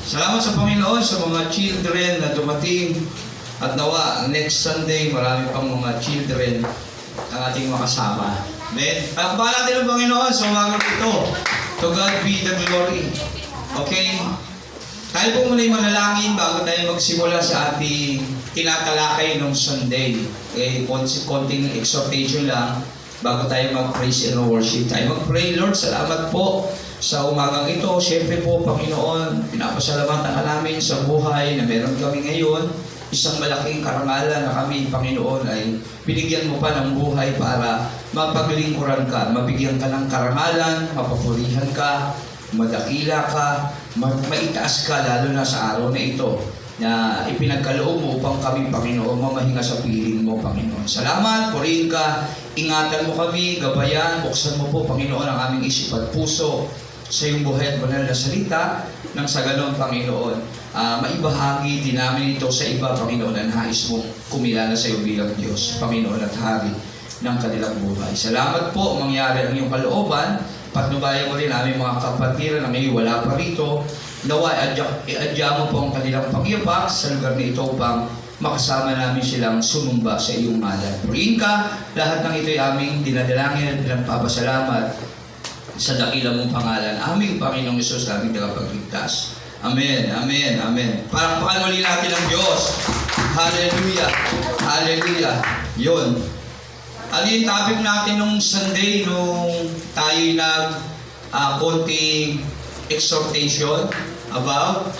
Salamat sa Panginoon sa mga children na dumating at nawa next Sunday marami pang mga children ang ating makasama. Amen. Palakpakan natin ang Panginoon sa umagang ito. To God be the glory. Okay? Tayo po muna yung manalangin bago tayo magsimula sa ating tinatalakay nung Sunday. Okay? Konting exhortation lang bago tayo mag-praise and worship. Tayo mag-pray. Lord, salamat po sa umagang ito. Siyempre po, Panginoon, pinapasalamatan ka namin sa buhay na meron kami ngayon. Isang malaking karangalan na kami, Panginoon, ay binigyan mo pa ng buhay para mapaglingkuran ka, mabigyan ka ng karangalan, mapapurihan ka, madakila ka, maitaas ka, lalo na sa araw na ito na ipinagkaloob mo upang kami, Panginoon, mamahinga sa piling mo, Panginoon. Salamat, purihin ka, ingatan mo kami, gabayan, buksan mo po, Panginoon, ang aming isip at puso sa iyong buhay at banal na salita, nang sa ganon, Panginoon, maibahagi din namin ito sa iba, Panginoon, na nais mong kumilala sa iyo bilang Diyos, Panginoon at Hari ng kanilang buhay. Salamat po, mangyari ang iyong kalooban. Patnubayan mo rin aming mga kapatiran na ngayon wala pa rito. Nawa, iadya mo po ang kanilang pag-iabak sa lugar na ito upang makasama namin silang sumumba sa iyong ngalan. Purihin ka, lahat ng ito'y aming dinadalangin at pinagpapasalamat sa dakila mong pangalan. Aming Panginoong Hesus, aming tagapagligtas. Amen, amen, amen. Palakpakan muli natin ang Diyos. Hallelujah, hallelujah. Yun. Ano yung topic natin nung Sunday, nung tayo konting exhortation about?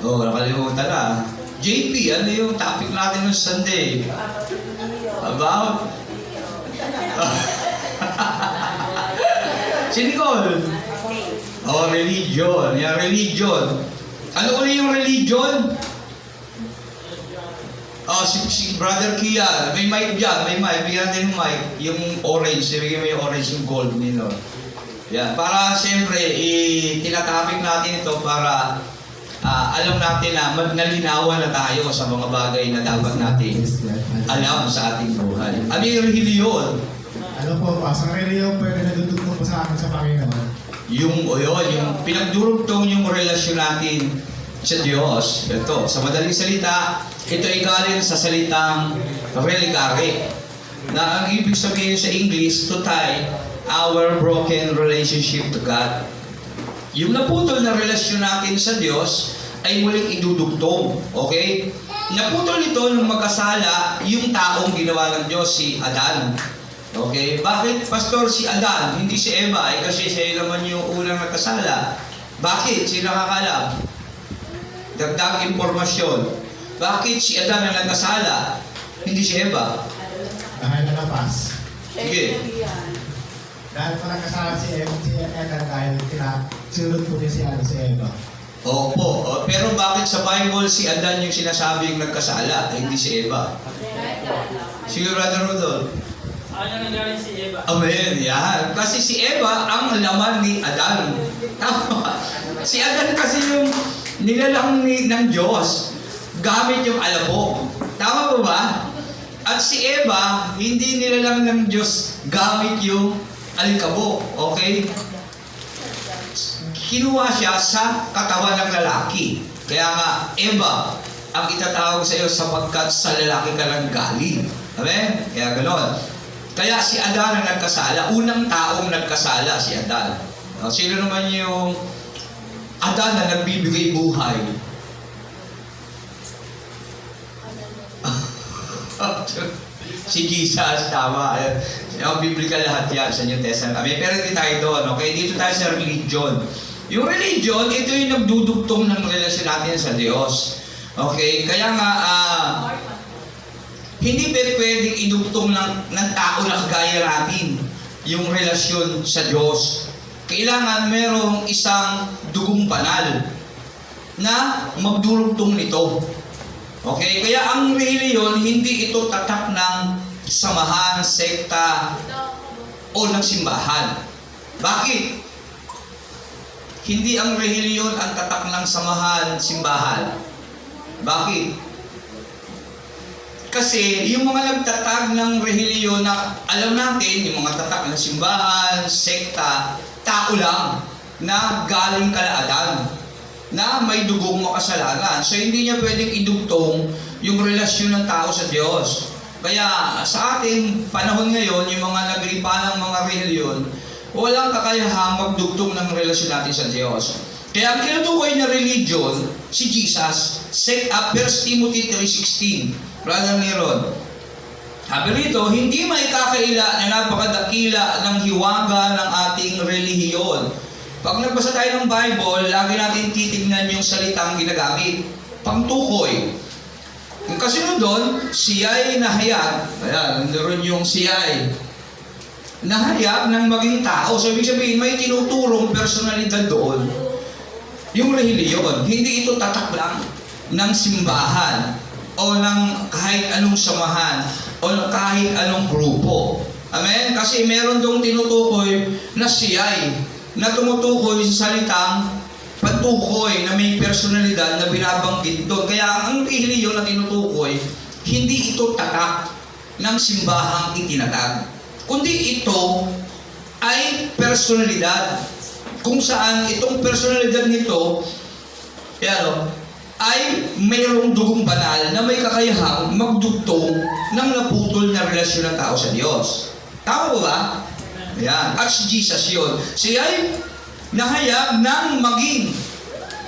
Oh, nakalimutan na. JP, ano yung topic natin nung Sunday? About? Si Nicole? Oh, religion. Yan, religion. Ano ulit yung religion? Oh, si Brother Kia, may mic dyan, may mic. Bigyan natin yung mic, yung orange. Bigyan mo yung orange, yung gold nilo. Yan. Para siyempre, tinatapik natin ito para alam natin na nalinawan na tayo sa mga bagay na dapat natin alam sa ating buhay. Ano yung religion? Ano po, sa religion pwede nadudugtong po sa akin sa Panginoon. Yung pinagdurugtong yung relasyon natin sa Diyos. Ito, sa madaling salita, ito ay galing sa salitang religare, na ang ibig sabihin sa English, to tie our broken relationship to God. Yung naputol na relasyon natin sa Diyos ay muling idudugtong. Okay? Naputol ito nung magkasala yung taong ginawa ng Diyos, si Adan. Okay? Bakit, Pastor, si Adan, hindi si Eva? Ay kasi siya naman yung unang nagkasala. Bakit? Sino nakakalam? Dagdag impormasyon. Bakit si Adan ang nagkasala? Hindi si Eva? Dahil nalapas. Sige. Dahil pa nagkasala si Adan dahil sinunod po niya si Eva. Opo. Pero bakit sa Bible si Adan yung sinasabing nagkasala? Ay, hindi si Eva? Sige, Brother Rodolfo. Ano nanggaling si Eva? Amen, yan. Kasi si Eva ang laman ni Adan. Tama. Si Adan kasi yung nilalang ng Diyos gamit yung alabok. Tama po ba? At si Eva, hindi nilalang ng Diyos gamit yung alikabok. Okay? Kinuha siya sa katawan ng lalaki. Kaya nga, Eva, ang itatawag sa iyo sapagkat sa lalaki ka lang galing. Amen? Kaya gano'n. Kaya si Adan ang nagkasala. Unang taong nagkasala si Adan. Sino naman yung Adan na nagbibigay buhay? Si Jesus, tama. Ang biblical lahat yan sa New Testament. Pero hindi tayo doon. Okay? Dito tayo sa religion. Yung religion, ito yung nagdudugtong ng relasyon natin sa Diyos. Okay? Kaya nga, hindi pwedeng idugtong ng tao na kagaya natin yung relasyon sa Diyos. Kailangan merong isang dugong banal na magdurugtong nito. Okay? Kaya ang relihiyon, hindi ito tatak ng samahan, sekta, o ng simbahan. Bakit? Hindi ang relihiyon ang tatak ng samahan, simbahan. Bakit? Kasi yung mga nagtatag ng relihiyon na alam natin, yung mga tatak ng simbahan, sekta, tao lang na galing kala Adan. na may dugong makasalanan. So hindi niya pwedeng idugtong yung relasyon ng tao sa Diyos. Kaya sa ating panahon ngayon, yung mga naglipa ng mga reliyon, walang kakayahang magdugtong ng relasyon natin sa Diyos. Kaya ang tinutukoy na religion, si Jesus, 1 Timothy 3:16, Brother Neron. Sabi rito, hindi maikakaila na napakadakila ng hiwaga ng ating relihiyon. Pag nagbasa tayo ng Bible, lagi natin titignan yung salitang ginagamit. Pangtukoy. Yung kasunod doon, siya'y nahayag. Ayan, naroon yung siya'y nahayag ng maging tao. So, ibig sabihin, may tinuturong personalidad doon. Yung relihiyon, hindi ito tatak lang ng simbahan o ng kahit anong samahan o ng kahit anong grupo. Amen? Kasi meron doong tinutukoy na siya'y na tumutukoy sa salitang patukoy na may personalidad na binabanggit doon. Kaya ang relihiyon na tinutukoy, hindi ito tatak ng simbahang itinatag. Kundi ito ay personalidad. Kung saan itong personalidad nito ay mayroong dugong banal na may kakayahang magdugtong ng naputol na relasyon ng tao sa Diyos. Tama ba ba? Ayan. At si Jesus yun. Siya ay nahayag ng maging.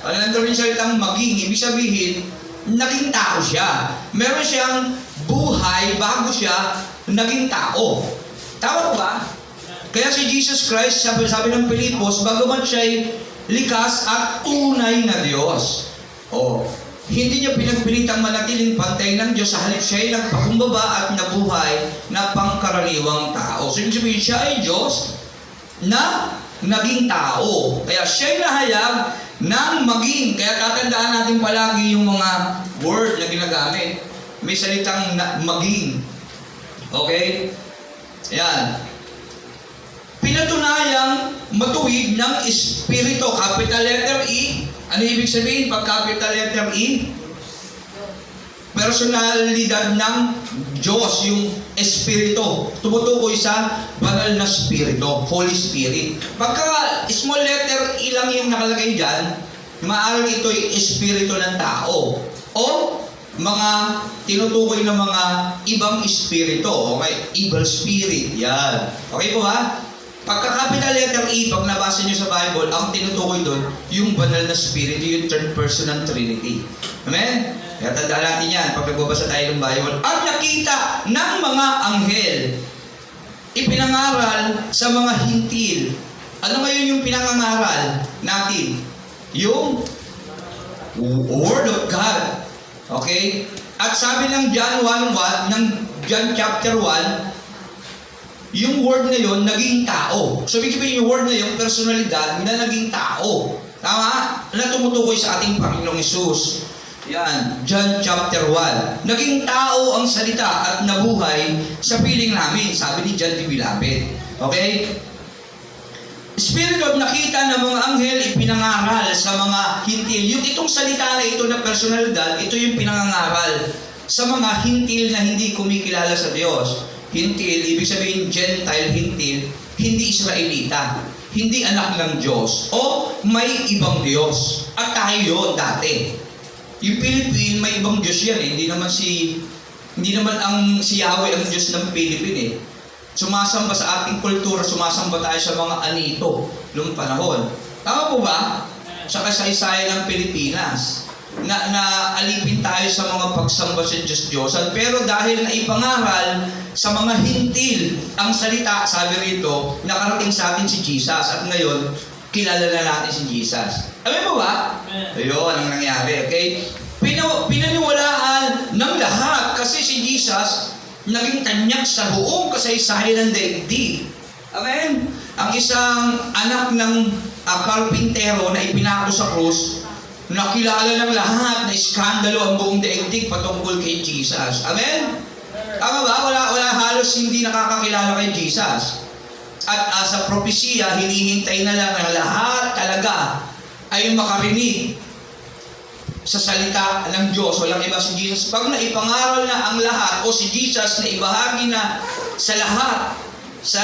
Nandun rin salitang maging. Ibig sabihin, naging tao siya. Meron siyang buhay bago siya naging tao. Tama ba? Kaya si Jesus Christ, sabi ng Pilipos, bagaman siya'y likas at tunay na Diyos. Hindi niya pinagpilitang manatiling pantay ng Diyos, sa halip siya'y nagpakumbaba at nabuhay na pangkaraniwang tao. So, ibig sabihin, siya ay Diyos na naging tao. Kaya siya'y nahayag ng maging. Kaya tatandaan natin palagi yung mga word na ginagamit. May salitang maging. Okay? Ayan. Pinatunayang matuwid ng Espiritu, capital letter E. Ano ibig sabihin pag capital letter E? Personalidad ng Diyos, yung Espiritu. Tumutukoy sa banal na Espiritu, Holy Spirit. Pagka small letter E lang yung nakalagay dyan, maaaring ito'y Espiritu ng tao. O mga tinutukoy ng mga ibang espiritu. Okay? Evil spirit. Yan. Okay po ba? Pagka capital letter E, pag nabasa nyo sa Bible, ang tinutukoy doon, yung banal na spirit, yung third person ng Trinity. Amen? Kaya tandaan natin yan pag nagbabasa tayo ng Bible. At nakita ng mga anghel, ipinangaral sa mga hintil. Ano ngayon yung pinangangaral natin? Yung Word of God. Okay? At sabi ng John 1:1, ng John chapter 1, yung word na yon naging tao. So, ibig sabihin yung word na yon, personalidad na naging tao. Tama? Na tumutukoy sa ating Panginoong Hesus. Yan, John chapter 1. Naging tao ang salita at nabuhay sa piling namin, sabi ni John the Beloved. Okay? Spirit of nakita ng mga anghel ipinangaral sa mga hintil. Yung itong salita na ito na personalidad, ito yung pinangangaral sa mga hintil na hindi kumikilala sa Diyos. Hintil, ibig sabihin Gentile hintil, hindi Israelita, hindi anak ng Diyos, o may ibang Diyos. At tayo yun dati. Yung Philippine, may ibang Diyos yan eh. Hindi naman si Yahweh ang Diyos ng Philippine eh. Sumasamba sa ating kultura, sumasamba tayo sa mga anito noong panahon. Tama po ba? Sa kasaysayan ng Pilipinas, na alipin tayo sa mga pagsamba sa Diyos-Diyosan. Pero dahil na ipangaral sa mga hintil ang salita, sabi rito, nakarating sa atin si Jesus. At ngayon, kilala na natin si Jesus. Amen po ba? Ayun ang nangyari. Okay? Pinaniwalaan ng lahat kasi si Jesus naging tanyag sa buong kasaysayan ng daigdig. Amen? Ang isang anak ng karpintero na ipinako sa krus, nakilala ng lahat na iskandalo ang buong daigdig patungkol kay Jesus. Amen? Tama ba? Wala halos hindi nakakakilala kay Jesus. At sa propesya, hinihintay na lang na lahat talaga ay makarinig sa salita ng Diyos. Walang iba si Jesus. Pag naipangaral na ang lahat o si Jesus na ibahagi na sa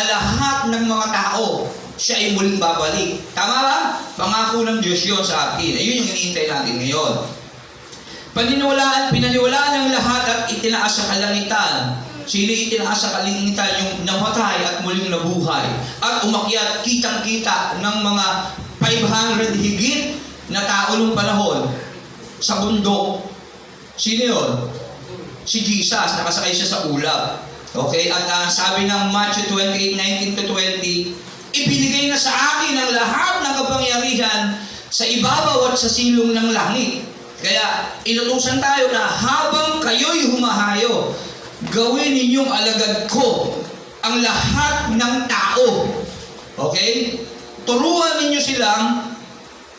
lahat ng mga tao, siya ay muling babalik. Tama ba? Pangako ng Diyos yun sa atin. Ayun yung hinihintay natin ngayon. Pinaniwalaan ng lahat at itinaas sa kalangitan. Sino itinaas sa kalangitan? Yung namatay at muling nabuhay. At umakyat kitang-kita ng mga 500 higit na tao ng panahon sa bundok. Sino yun? Si Jesus, nakasakay siya sa ulap. Okay? At sabi ng Matthew 28:19-20, ibinigay na sa akin ang lahat ng kapangyarihan sa ibabaw at sa silong ng langit. Kaya inutusan tayo na habang kayo'y humahayo, gawin ninyong alagad ko ang lahat ng tao. Okay? Turuan ninyo silang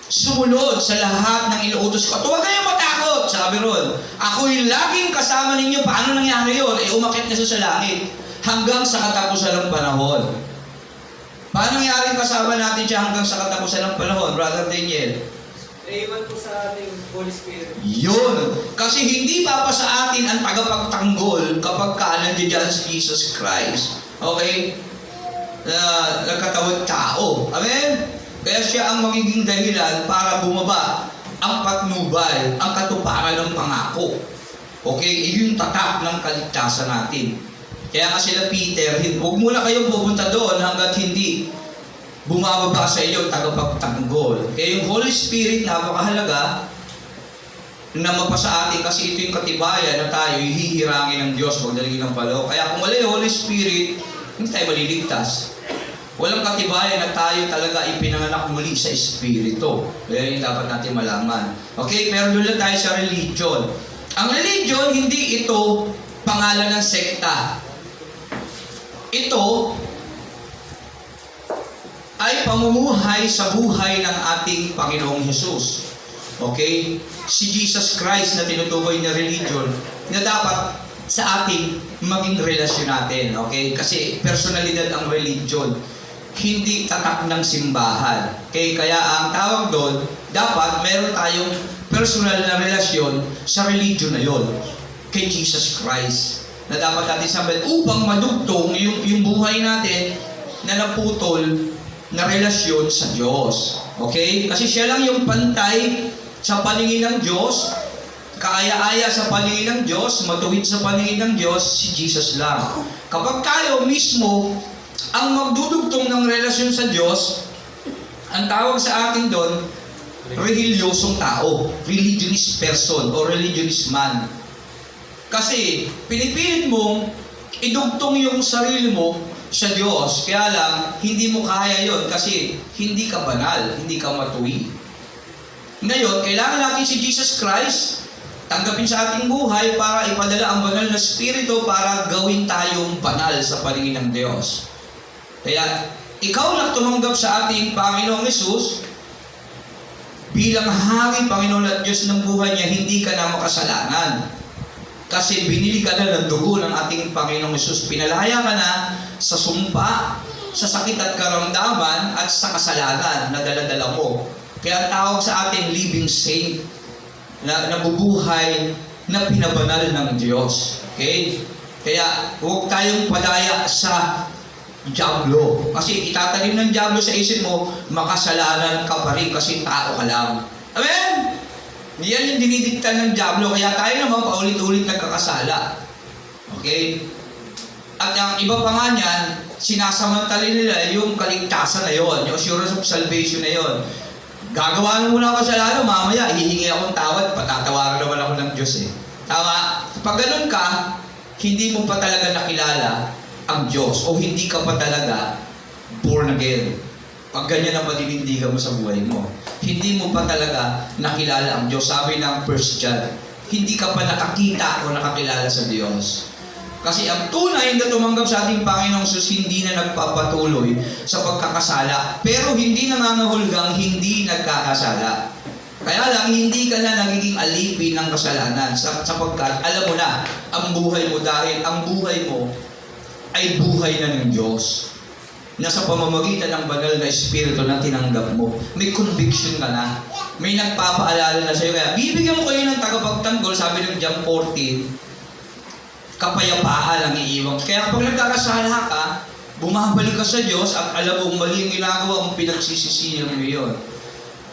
sumunod sa lahat ng inuutos ko. At huwag kayong matakot, sabi ron. Ako'y laging kasama ninyo. Paano nangyari yun? Umakyat na siya sa langit hanggang sa katapusan ng panahon. Paano nangyari kasama natin siya hanggang sa katapusan ng panahon, Brother Daniel? Naiwan po sa ating Holy Spirit. Yun. Kasi hindi pa sa atin ang tagapagtanggol kapag nandiyan si Jesus Christ. Okay? Nagkatawid tao. Amen? Kaya siya ang magiging dahilan para bumaba ang patnubay, ang katuparan ng pangako. Okay? Iyon yung tatak ng kaligtasan natin. Kaya nga sila Peter, huwag muna kayong pupunta doon hanggat hindi bumababa sa iyo tagapagtanggol. Kaya yung Holy Spirit, napakahalaga na mapasa atin kasi ito yung katibayan na tayo hihirangin ng Diyos pagdating ng panahon. Kaya kung wala yung Holy Spirit, hindi tayo maliligtas. Walang katibayan na tayo talaga ipinanganak muli sa Espiritu. Kaya yung dapat natin malaman. Okay, pero doon lang tayo sa religion. Ang religion, hindi ito pangalan ng sekta. Ito ay pamumuhay sa buhay ng ating Panginoong Hesus. Okay? Si Jesus Christ na tinutukoy na religion na dapat sa ating maging relasyon natin. Okay? Kasi personalidad ang religion. Hindi tatak ng simbahan. Okay? Kaya ang tawag doon, dapat meron tayong personal na relasyon sa religion na yon kay Jesus Christ. Na dapat natin sabihin upang madugtong yung buhay natin na naputol na relasyon sa Diyos. Okay? Kasi siya lang yung pantay sa paningin ng Diyos, kaaya-aya sa paningin ng Diyos, matuwid sa paningin ng Diyos, si Jesus lang. Kapag tayo mismo ang magdudugtong ng relasyon sa Diyos, ang tawag sa atin doon, religiosong tao, religionist person o religionist man. Kasi pinipilit mong idugtong yung sarili mo sa Diyos. Kaya lang, hindi mo kaya yon kasi hindi ka banal, hindi ka matuwid. Ngayon, kailangan natin si Jesus Christ tanggapin sa ating buhay para ipadala ang banal na Espiritu para gawin tayong banal sa paningin ng Diyos. Kaya, ikaw na tumanggap sa ating Panginoong Hesus bilang Hari, Panginoon at Diyos ng buhay niya, hindi ka na makasalanan. Kasi binili ka na ng dugo ng ating Panginoong Hesus. Pinalaya ka na sa sumpa, sa sakit at karamdaman, at sa kasalanan na dala-dala mo. Kaya tawag sa ating living saint na nabubuhay na pinabanal ng Diyos. Okay? Kaya huwag tayong padaya sa diablo. Kasi itatanim ng diablo sa isip mo, makasalanan ka pa rin kasi tao ka lang. Amen? Yan yung dinidikta ng diablo. Kaya tayo naman paulit-ulit nagkakasala. Okay? At ang iba pa nga niyan, sinasamantali nila yung kaligtasan na yon, yung assurance of salvation na yon. Gagawa mo muna ako sa lalo, mamaya hihingi akong tawad, patatawaran naman ako ng Diyos eh. Tama? Pag ganun ka, hindi mo pa talaga nakilala ang Diyos o hindi ka pa talaga born again. Pag ganyan ang madinindigan mo sa buhay mo, hindi mo pa talaga nakilala ang Diyos. Sabi ng 1 John, hindi ka pa nakakita o nakakilala sa Diyos. Kasi ang tunay na tumanggap sa ating Panginoong Hesus hindi na nagpapatuloy sa pagkakasala, pero hindi nangangahulugang hindi nagkakasala. Kaya lang, hindi ka na nagiging alipin ng kasalanan sapagkat alam mo na ang buhay mo dahil ang buhay mo ay buhay na ng Diyos. Nasa pamamagitan ng banal na Espiritu na tinanggap mo. May conviction ka na. May nagpapaalala na sa'yo. Kaya bibigyan mo kayo ng tagapagtanggol, sabi ng John 14, kapayapaan ang iiwan. Kaya kapag nagkakasala ka, bumabalik ka sa Diyos at alam mong mali ang ginagawa mong pinagsisisihan mo yun.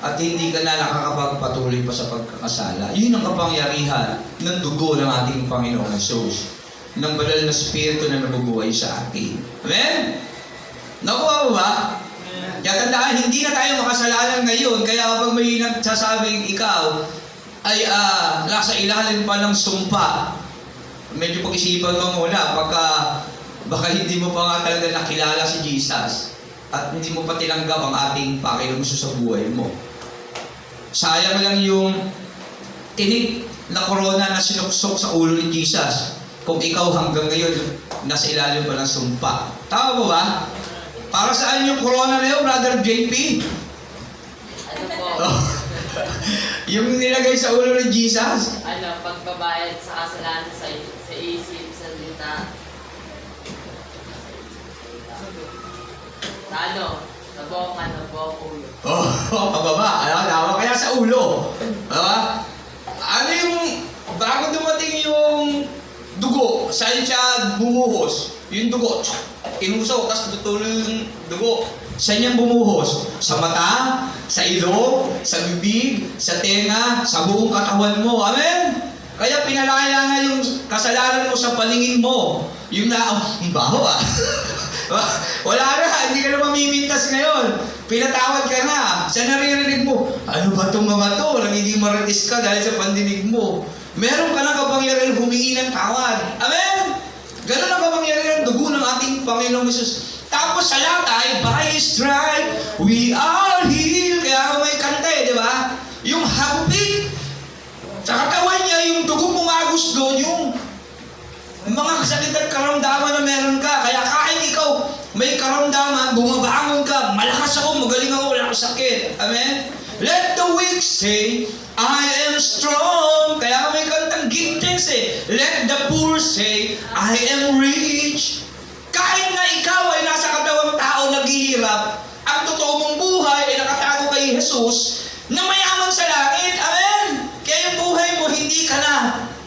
At hindi ka na nakakapagpatuloy pa sa pagkakasala. Yun ang kapangyarihan ng dugo ng ating Panginoong Jesus. Ng banal na Espiritu na nabubuhay sa atin. Amen? Nakuha mo ba? Kaya tandaan, hindi na tayo makasalanan ngayon. Kaya kapag may nagsasabing ikaw ay nasa ilalim pa ng sumpa, medyo pag-isipan mo muna baka hindi mo pa nga talaga nakilala si Jesus at hindi mo pa tinanggap ang ating Panginoon sa buhay mo. Sayang lang yung tinik na corona na sinuksok sa ulo ni Jesus kung ikaw hanggang ngayon nasa ilalim pa ng sumpa. Tama mo ba? Para saan yung corona na yun, Brother JP? Ano po? Yung nilagay sa ulo ni Jesus? Pagbabayad sa kasalanan sa isip, sa salita. Sa boka, ulo. Pababa. Tama kaya sa ulo. Ano yung, bago dumating yung dugo, saan siya bumuhos? Yung dugo, inusok, tapos tutuloy yung dugo. Saan yan bumuhos? Sa mata, sa ilong, sa bibig, sa tenga, sa buong katawan mo. Amen? Kaya pinalaya nga yung kasalanan mo sa paningin mo. Yung baho Wala na, hindi ka na mamimintas ngayon. Pinatawad ka na. Sa naririnig mo, ano ba itong mga to? Nagiging maritis ka dahil sa pandinig mo. Meron ka na kapangyarihan humingi ng tawad. Amen? Ganun ang kapangyarihan ng dugo ng ating Panginoong Jesus. Tapos sa lahat ay, by His stripe, we are healed. Kaya may kanta di ba? Yung hagupit. Sa katawan niya, yung dugo pumagos doon, yung mga kasakit at karamdaman na meron ka. Kaya kahit ikaw may karamdaman, bumabangon ka, malakas ako, magaling ako, wala akong sakit. Amen? Let the weak say, I am strong. Kaya may kantang gintens Let the poor say, I am rich. Kahit na ikaw ay nasa katawang tao naghihirap, ang totoo mong buhay ay nakatago kay Jesus na mayaman sa langit. Amen? Kaya yung buhay mo, hindi ka na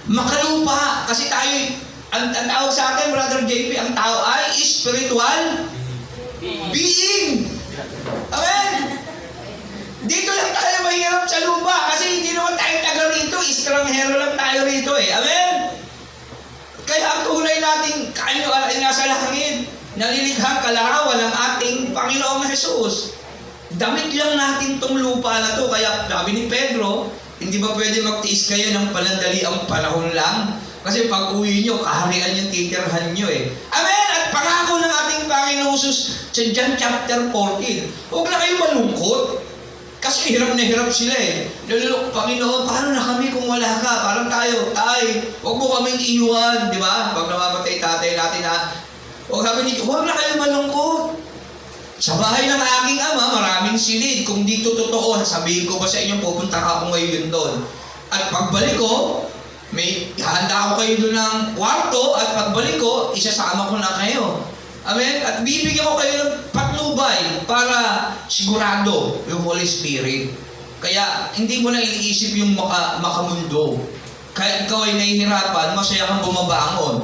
makalupa. Kasi tayo, ang tawag sa atin, Brother JP, ang tao ay spiritual being. Amen? Dito lang tayo mahirap sa lupa kasi hindi naman tayo taga rito, estranghero lang tayo rito Amen? Kaya ang tunay nating kaino ay nasa langit, nalilighang kalarawan ng ating Panginoong Jesus. Damit lang natin tong lupa na to. Kaya sabi ni Pedro, hindi ba pwede magtiis kayo ng palandali ang panahon lang? Kasi pag uwi nyo, kaharian yung titirhan nyo Amen? At pangako ng ating Panginoong Jesus sa John chapter 14, huwag na kayo malungkot. Kasi hirap na hirap sila Nalulok, Panginoon, paano na kami kung wala ka? Parang tayo, huwag mo kaming iiwan, di ba? Pag namamatay tatay natin huwag na kayo malungkot. Sa bahay ng aking ama, maraming silid. Kung dito totoo, sabihin ko ba sa inyo, pupunta ka ako ngayon doon. At pagbalik ko, may handa ako kayo doon ng kwarto, at pagbalik ko, isasama ko na kayo. Amen? At bibigyan ko kayo ng patnubay para sigurado yung Holy Spirit. Kaya hindi mo na iniisip yung makamundo. Kahit ikaw ay nahihirapan, masaya kang bumabangon.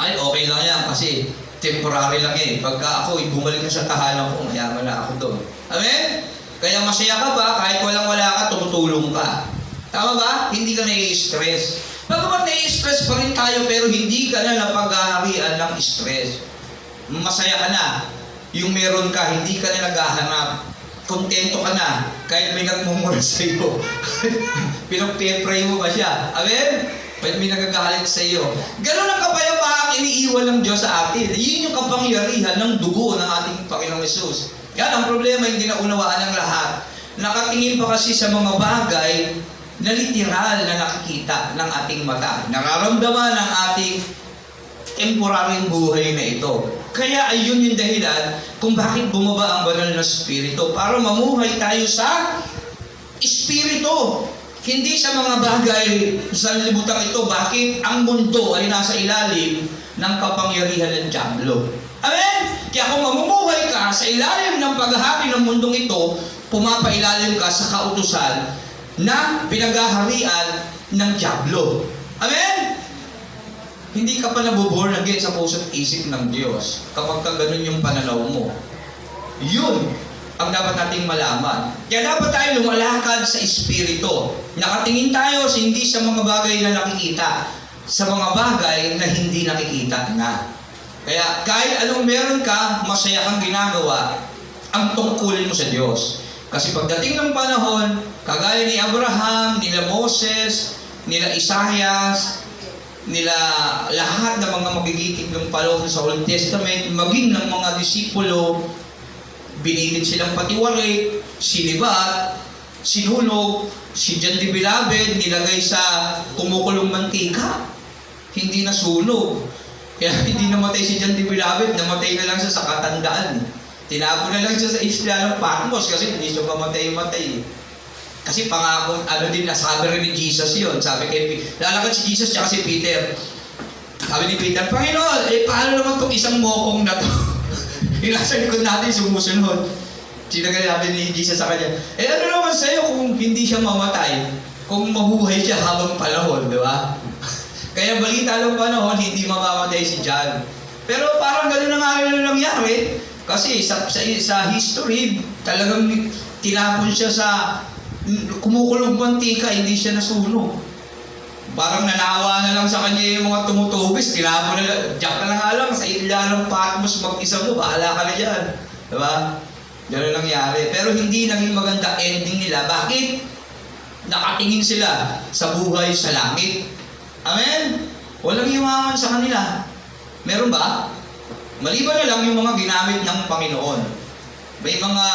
Ay, okay lang yan kasi temporary lang Pagka ako bumalik na sa tahanan ko, mayaman na ako doon. Amen? Kaya masaya ka ba? Kahit walang-wala ka, tumutulong ka. Tama ba? Hindi ka nai-stress. Bagamat nai-stress pa rin tayo, pero hindi ka na napaghaharian ng stress. Masaya ka na. Yung meron ka, hindi ka na naghahanap. Kontento ka na. Kahit may nagmumura sa iyo. Pinag-pray mo ba siya? Amen? Kahit may nagagalit sa iyo. Ganun ang kapayapaan iniiwan ng Diyos sa atin. Yun yung kapangyarihan ng dugo ng ating Panginoong Jesus. Yan ang problema, hindi na unawaan ng lahat. Nakatingin pa kasi sa mga bagay na literal na nakikita ng ating mata. Nararamdaman ng ating temporaryong buhay na ito. Kaya ayun yung dahilan kung bakit bumaba ang banal na Espiritu. Para mamuhay tayo sa Espiritu. Hindi sa mga bagay sa libutan ito. Bakit ang mundo ay nasa ilalim ng kapangyarihan ng dyablo. Amen? Kaya kung mamumuhay ka sa ilalim ng paghahari ng mundong ito, pumapailalim ka sa kautusan na pinaghaharian ng dyablo. Amen? Hindi ka pa nabuborn again sa puso't isip ng Diyos kapag ka ganun yung pananaw mo. Yun ang dapat nating malaman. Kaya dapat tayo lumalakad sa Espiritu. Nakatingin tayo hindi sa mga bagay na nakikita, sa mga bagay na hindi nakikita na. Kaya kahit anong meron ka, masaya kang ginagawa, ang tungkulin mo sa Diyos. Kasi pagdating ng panahon, kagaya ni Abraham, nila Moses, nila Isaias, nila lahat ng mga magigiting ng panahon sa Old Testament, maging ng mga disipulo, binitin silang patiwari, sinibat, sinulog, si John the Beloved, nilagay sa kumukulong mantika, hindi nasunog. Kaya hindi namatay si John the Beloved, namatay na lang siya sa katandaan. Tinapon na lang siya sa isla ng Patmos kasi hindi siya mamatay-matay. Kasi pangako, nasabi rin ni Jesus yun. Sabi kay lalakad si Jesus tsaka si Peter. Sabi ni Peter, Panginoon, paano naman itong isang mokong na to? Nasa likod natin sumusunod. Sinabi ni Jesus sa kanya, ano naman sa'yo kung hindi siya mamatay? Kung mabuhay siya habang panahon, di ba? Kaya balita ng panahon, hindi mamamatay si John. Pero parang gano'n na nga rin nangyari. Kasi sa history, talagang tinapon siya sa kumukulong mantika, hindi siya nasunog. Parang nanawa na lang sa kanya yung mga tumutubis, tinapon na lang, diyak na nga lang, sa isla ng Patmos, mag-isa mo, bahala ka na dyan. Diba? Gano'n nangyari. Pero hindi naging maganda ending nila. Bakit? Nakatingin sila sa buhay sa langit. Amen? Walang yumaman sa kanila. Meron ba? Maliban na lang yung mga ginamit ng Panginoon. May mga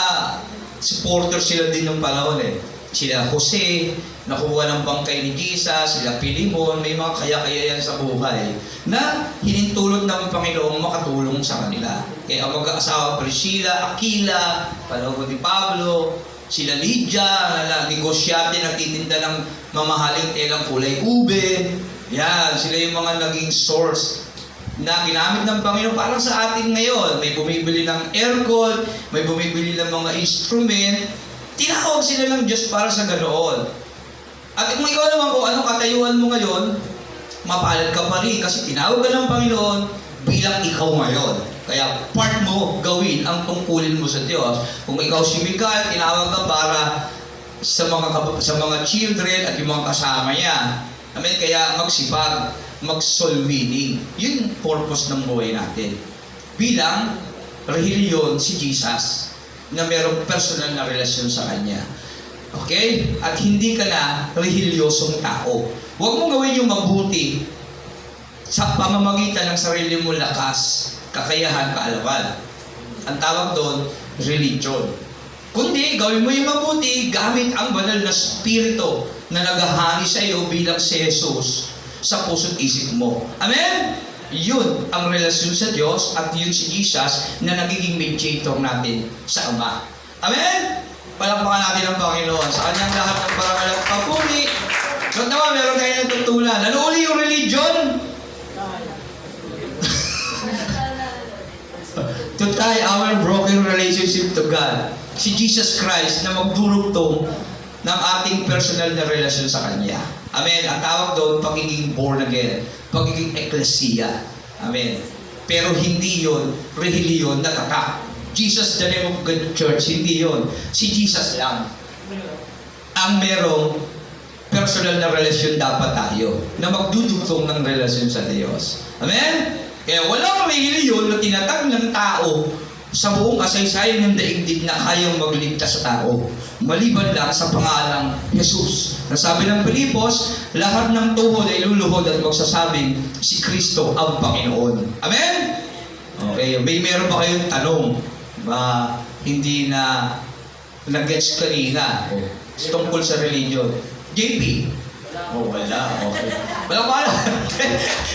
supporter sila din ng panahon eh. Sila Jose, nakuha ng bangkay ni Jesus, sila Pilimon, may mga kaya-kaya yan sa buhay na hinintulot ng Panginoon makatulong sa kanila. Kaya ang mag-aasawa Priscilla, Aquila, panahon ni Pablo, sila Lydia, na negosyante, nagtitinda ng mamahaling telang kulay ube. Yan, sila yung mga naging source na ginamit ng Panginoon para sa atin ngayon. May bumibili ng aircon, may bumibili ng mga instrument. Tinawag sila ng Diyos para sa ganoon. At kung ikaw naman kung anong katayuan mo ngayon, mapalad ka pa rin kasi tinawag ka ng Panginoon bilang ikaw ngayon. Kaya part mo gawin ang tungkulin mo sa Diyos. Kung ikaw si Mikael, tinawag ka para sa mga children at yung mga kasama niya. Amen? Kaya magsipag, mag-soul winning. Yun yung purpose ng buhay natin. Bilang reliyon si Jesus na mayroong personal na relasyon sa Kanya. Okay? At hindi ka na rehilyosong tao. Huwag mong gawin yung mabuti sa pamamagitan ng sarili mong lakas, kakayahan, kaalaman. Ang tawag doon, religion. Kundi, gawin mo yung mabuti gamit ang banal na spirito na naghahari sa iyo bilang si Jesus sa puso't isip mo. Amen? Yun ang relasyon sa Diyos at yun si Jesus na nagiging mediator natin sa Ama. Amen? Palakpakan natin ang Panginoon. Sa Kanyang lahat ng parangal at papuri. So naman, meron kayo natutunan. Ano uli yung religion? To tie our broken relationship to God. Si Jesus Christ na magdurugtong ng ating personal na relasyon sa Kanya. Amen. Ang tawag doon, pagiging born again. Pagiging ecclesia. Amen. Pero hindi yon relihiyon na tatak. Jesus, the name of God Church, hindi yon. Si Jesus lang ang merong personal na relasyon dapat tayo na magdudugtong ng relasyon sa Diyos. Amen? Kaya walang relihiyon na tinatag ng tao sa buong kasaysayan ng daigdig na kayang magligtas sa tao. Maliban lang sa pangalang Jesus. Nasabi ng Pilipos, lahat ng tuhod ay luluhod at magsasabing si Kristo ang Panginoon. Amen? Okay, meron ba kayong tanong? Hindi na nag-gets kanina tungkol sa religion. JP? Oh, wala. Okay. Wala.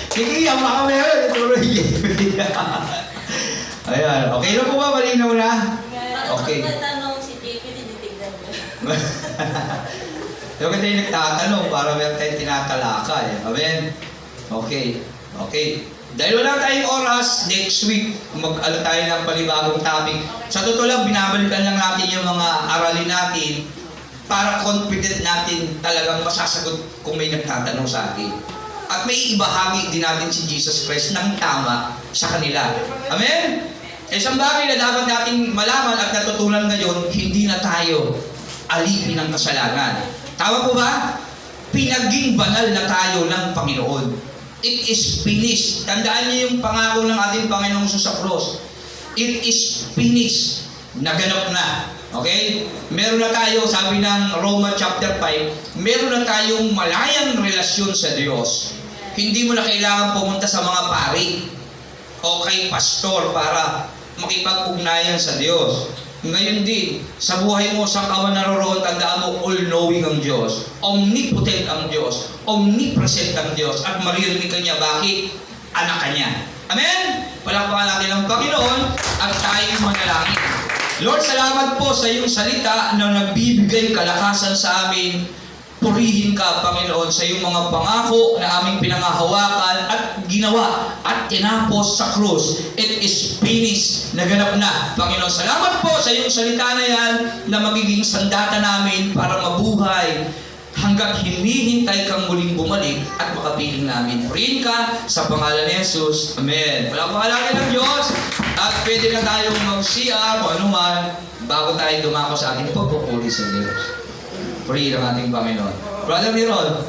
Sige, ang mga meron. Tuloy JP. Ayan. Okay na po ba? Malinaw na? Okay. Bakit tanong si JP, tinitignan mo? Yung tayo nagtatanong para meron tayong tinatalaka eh. Amen? Okay. Okay. Dahil wala tayong oras, next week, mag-ano tayo ng panibagong topic. Sa totoo lang, binabalikan lang natin yung mga aralin natin para confident natin talagang masasagot kung may nagtatanong sa atin. at may ibahagi din natin si Jesus Christ ng tama sa kanila. Amen? Isang bagay na dapat nating malaman at natutunan ngayon, hindi na tayo alipin ng kasalanan. Tama po ba? Pinaging banal na tayo ng Panginoon. It is finished. Tandaan niyo yung pangako ng ating Panginoong Jesus sa cross. It is finished. Naganap na. Okay? Meron na tayo, sabi ng Roma chapter 5, meron na tayong malayang relasyon sa Diyos. Hindi mo na kailangan pumunta sa mga pari o kay pastor para makipag-ugnayan sa Diyos. Ngayon din, sa buhay mo, sa kawan naroroon, tandaan mo, all-knowing ang Diyos. Omnipotent ang Diyos. Omnipresent ang Diyos. At maririnig ka niya, bakit? Anak ka niya. Amen? Palakpakan natin ang Panginoon at tayong manalangin. Lord, salamat po sa iyong salita na nagbibigay kalakasan sa amin. Purihin ka, Panginoon, sa iyong mga pangako na aming pinangahawakan at ginawa at tinapos sa krus. It is finished. Naganap na. Panginoon, salamat po sa iyong salita na yan na magiging sandata namin para mabuhay hanggang hinihintay kang muling bumalik at makapiling namin. Purihin ka sa pangalan ni Jesus. Amen. Walang pangalan ng Diyos at pwede na tayong mag-CR o anuman bago tayo dumako sa ating pagpupuri sa Diyos. Purihin ang ating Panginoon. Brother Miron,